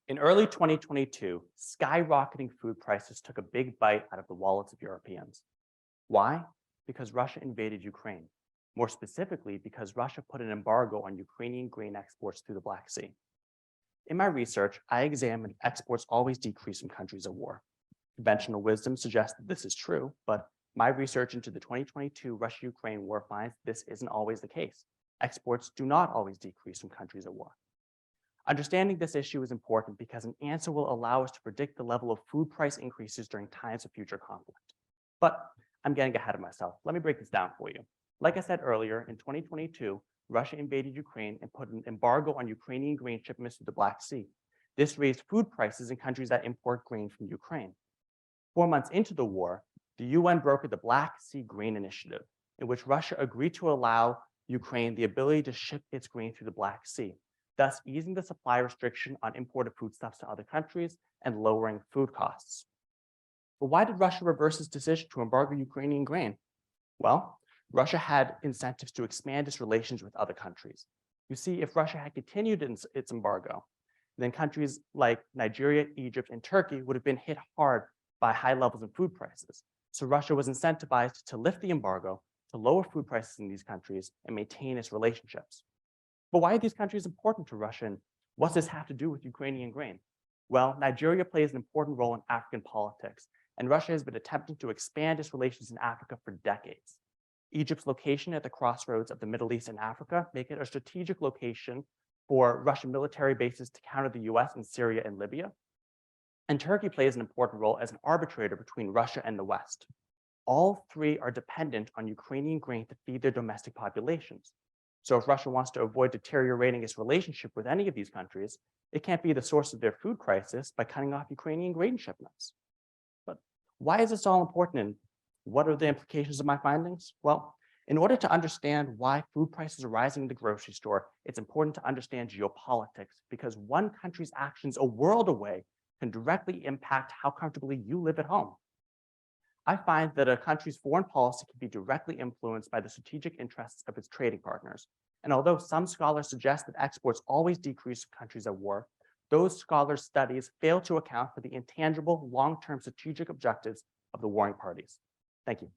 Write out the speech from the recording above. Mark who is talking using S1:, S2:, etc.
S1: In early 2022, skyrocketing food prices took a big bite out of the wallets of Europeans. Why? Because Russia invaded Ukraine. More specifically, because Russia put an embargo on Ukrainian grain exports through the Black Sea. In my research, I examined if exports always decrease in countries at war. Conventional wisdom suggests that this is true, but my research into the 2022 Russia-Ukraine war finds this isn't always the case. Exports do not always decrease from countries at war. Understanding this issue is important because an answer will allow us to predict the level of food price increases during times of future conflict. But I'm getting ahead of myself. Let me break this down for you. Like I said earlier, in 2022, Russia invaded Ukraine and put an embargo on Ukrainian grain shipments through the Black Sea. This raised food prices in countries that import grain from Ukraine. 4 months into the war, the UN brokered the Black Sea Grain Initiative, in which Russia agreed to allow Ukraine the ability to ship its grain through the Black Sea, thus easing the supply restriction on imported foodstuffs to other countries and lowering food costs. But why did Russia reverse its decision to embargo Ukrainian grain? Well, Russia had incentives to expand its relations with other countries. You see, if Russia had continued its embargo, then countries like Nigeria, Egypt, and Turkey would have been hit hard by high levels of food prices. So Russia was incentivized to lift the embargo, to lower food prices in these countries, and maintain its relationships. But why are these countries important to Russia, and what does this have to do with Ukrainian grain? Well, Nigeria plays an important role in African politics, and Russia has been attempting to expand its relations in Africa for decades. Egypt's location at the crossroads of the Middle East and Africa make it a strategic location for Russian military bases to counter the US in Syria and Libya. And Turkey plays an important role as an arbitrator between Russia and the West. All three are dependent on Ukrainian grain to feed their domestic populations. So if Russia wants to avoid deteriorating its relationship with any of these countries, it can't be the source of their food crisis by cutting off Ukrainian grain shipments. But why is this all important, and what are the implications of my findings? Well, in order to understand why food prices are rising in the grocery store, it's important to understand geopolitics, because one country's actions a world away can directly impact how comfortably you live at home. I find that a country's foreign policy can be directly influenced by the strategic interests of its trading partners. And although some scholars suggest that exports always decrease in countries at war, those scholars' studies fail to account for the intangible long-term strategic objectives of the warring parties. Thank you.